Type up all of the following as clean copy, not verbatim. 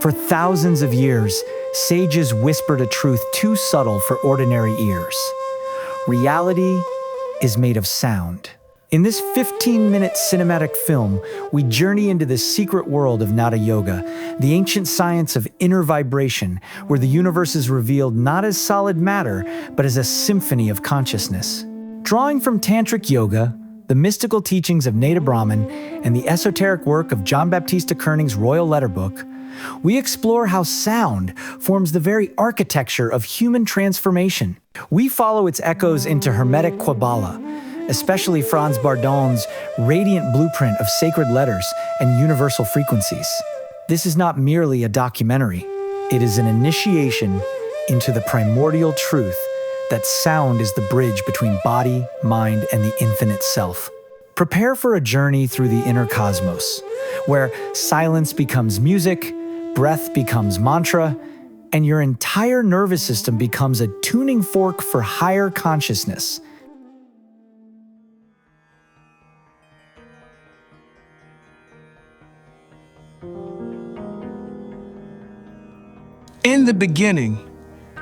For thousands of years, sages whispered a truth too subtle for ordinary ears. Reality is made of sound. In this 15-minute cinematic film, we journey into the secret world of Nada Yoga, the ancient science of inner vibration, where the universe is revealed not as solid matter, but as a symphony of consciousness. Drawing from Tantric Yoga, the mystical teachings of Nada-Brahman, and the esoteric work of John Baptista Kerning's Royal Letter Book, we explore how sound forms the very architecture of human transformation. We follow its echoes into Hermetic Quabbalah, especially Franz Bardon's radiant blueprint of sacred letters and universal frequencies. This is not merely a documentary. It is an initiation into the primordial truth that sound is the bridge between body, mind, and the infinite self. Prepare for a journey through the inner cosmos, where silence becomes music, breath becomes mantra, and your entire nervous system becomes a tuning fork for higher consciousness. In the beginning,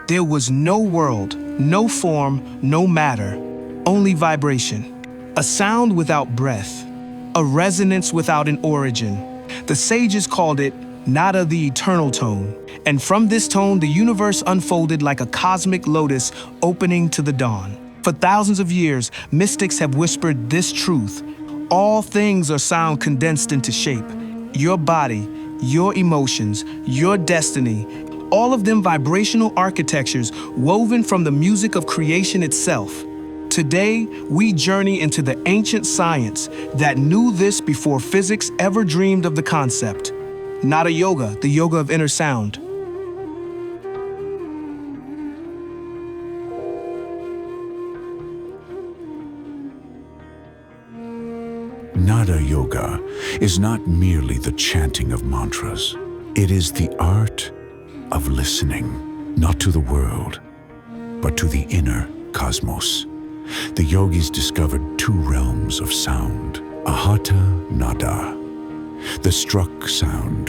there was no world, no form, no matter, only vibration. A sound without breath, a resonance without an origin. The sages called it Nada, the eternal tone. And from this tone, the universe unfolded like a cosmic lotus opening to the dawn. For thousands of years, mystics have whispered this truth. All things are sound condensed into shape. Your body, your emotions, your destiny, all of them vibrational architectures woven from the music of creation itself. Today, we journey into the ancient science that knew this before physics ever dreamed of the concept. Nada Yoga, the yoga of inner sound. Nada Yoga is not merely the chanting of mantras. It is the art of listening, not to the world, but to the inner cosmos. The yogis discovered two realms of sound, ahata nada, the struck sound,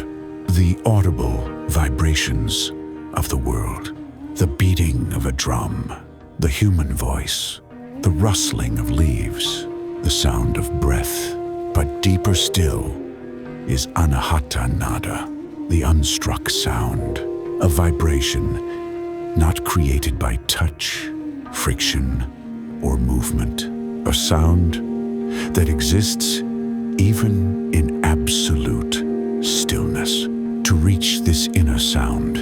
the audible vibrations of the world, the beating of a drum, the human voice, the rustling of leaves, the sound of breath. But deeper still is anahata nada, the unstruck sound, a vibration not created by touch, friction, or movement, a sound that exists even in absolute stillness. To reach this inner sound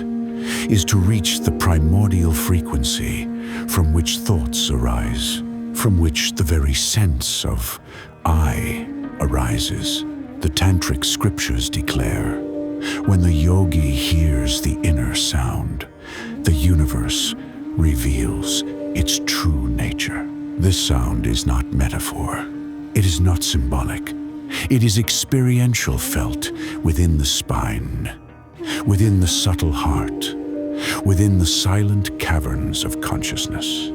is to reach the primordial frequency from which thoughts arise, from which the very sense of I arises. The Tantric scriptures declare, when the yogi hears the inner sound, the universe reveals its true nature. This sound is not metaphor. It is not symbolic. It is experiential, felt within the spine, within the subtle heart, within the silent caverns of consciousness.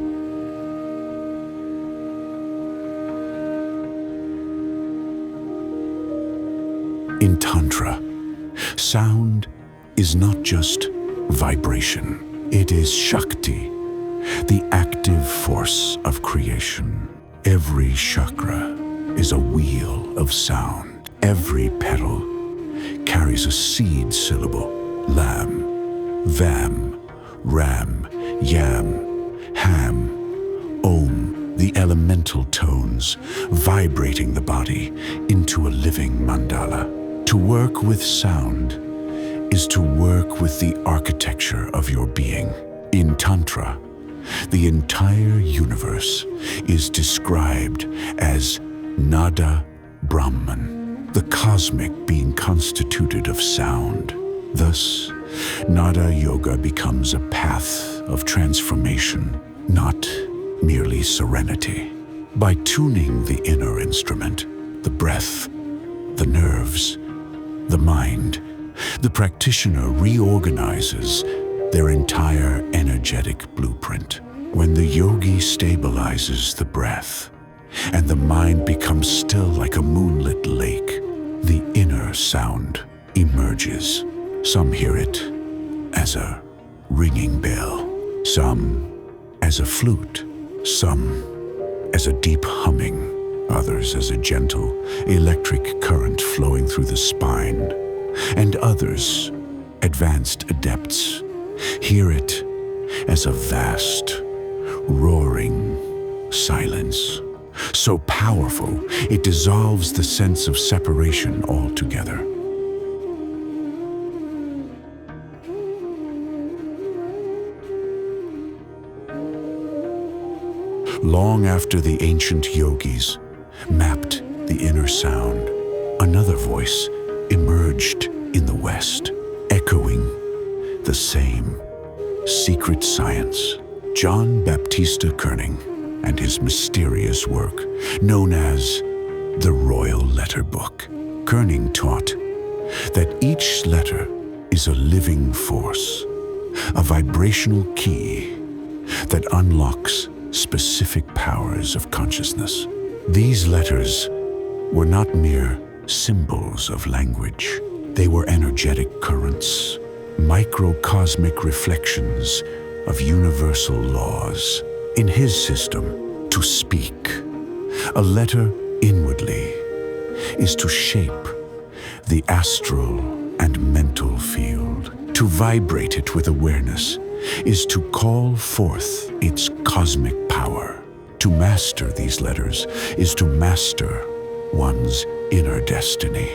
In Tantra, sound is not just vibration. It is Shakti, the active force of creation. Every chakra is a wheel of sound. Every petal carries a seed syllable. Lam, Vam, Ram, Yam, Ham, Om, the elemental tones vibrating the body into a living mandala. To work with sound is to work with the architecture of your being. In Tantra, the entire universe is described as Nada-Brahman, the cosmic being constituted of sound. Thus, Nada Yoga becomes a path of transformation, not merely serenity. By tuning the inner instrument, the breath, the nerves, the mind, the practitioner reorganizes their entire energetic blueprint. When the yogi stabilizes the breath and the mind becomes still like a moonlit lake, the inner sound emerges. Some hear it as a ringing bell, some as a flute, some as a deep humming, others as a gentle electric current flowing through the spine, and others, advanced adepts, hear it as a vast, roaring silence, so powerful it dissolves the sense of separation altogether. Long after the ancient yogis mapped the inner sound, another voice emerged in the West, echoing the same secret science. John Baptista Kerning and his mysterious work, known as the Royal Letter Book. Kerning taught that each letter is a living force, a vibrational key that unlocks specific powers of consciousness. These letters were not mere symbols of language. They were energetic currents, microcosmic reflections of universal laws. In his system, to speak a letter inwardly is to shape the astral and mental field. To vibrate it with awareness is to call forth its cosmic power. To master these letters is to master one's inner destiny.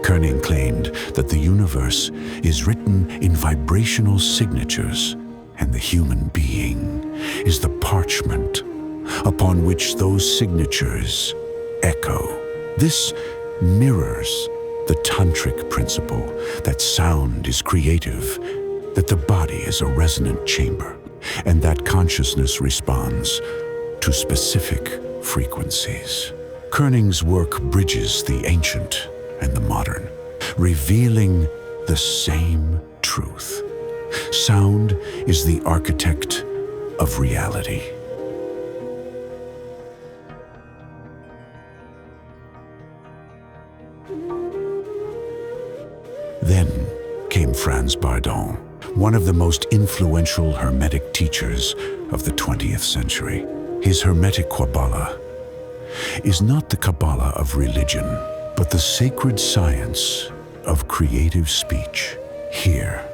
Kerning claimed that the universe is written in vibrational signatures, and the human being is the parchment upon which those signatures echo. This mirrors the Tantric principle that sound is creative, that the body is a resonant chamber, and that consciousness responds to specific frequencies. Kerning's work bridges the ancient and the modern, revealing the same truth. Sound is the architect of reality. Then came Franz Bardon, one of the most influential Hermetic teachers of the 20th century. His Hermetic Quabbalah is not the Kabbalah of religion, but the sacred science of creative speech. Here,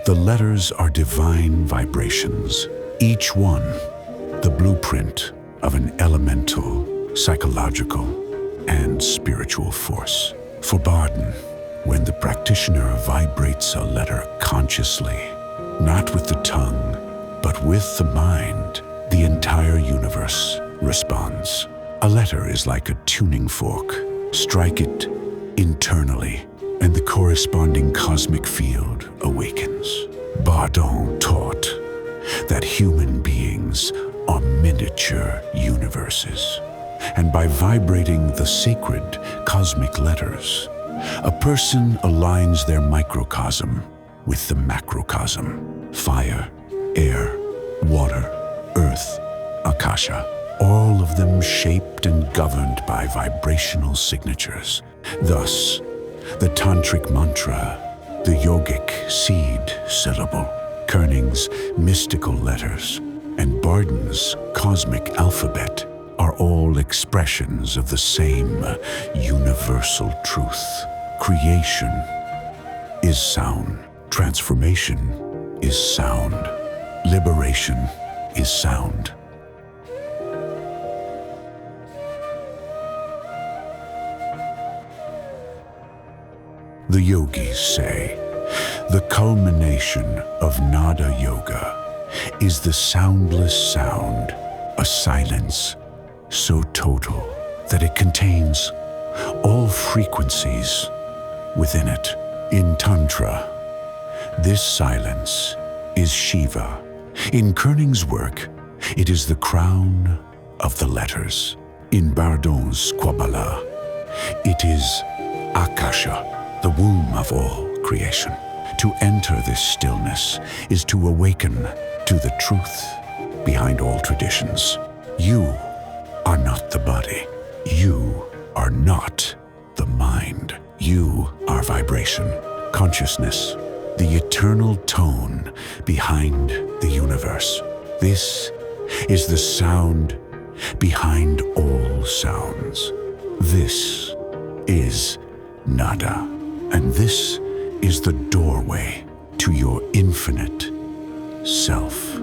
the letters are divine vibrations, each one the blueprint of an elemental, psychological, and spiritual force. For Bardon, when the practitioner vibrates a letter consciously, not with the tongue, but with the mind, the entire universe responds. A letter is like a tuning fork. Strike it internally, and the corresponding cosmic field awakens. Bardon taught that human beings are miniature universes, and by vibrating the sacred cosmic letters, a person aligns their microcosm with the macrocosm. Fire, air, water, earth, akasha, all of them shaped and governed by vibrational signatures. Thus, the Tantric mantra, the yogic seed syllable, Kerning's mystical letters, and Bardon's cosmic alphabet are all expressions of the same universal truth. Creation is sound. Transformation is sound. Liberation is sound. The yogis say the culmination of Nada Yoga is the soundless sound, a silence so total that it contains all frequencies within it. In Tantra, this silence is Shiva. In Kerning's work, it is the crown of the letters. In Bardon's Quabbalah, it is Akasha, the womb of all creation. To enter this stillness is to awaken to the truth behind all traditions. You are not the body. You are not the mind. You are vibration. consciousness, the eternal tone behind the universe. This is the sound behind all sounds. This is Nada, and this is the doorway to your infinite self.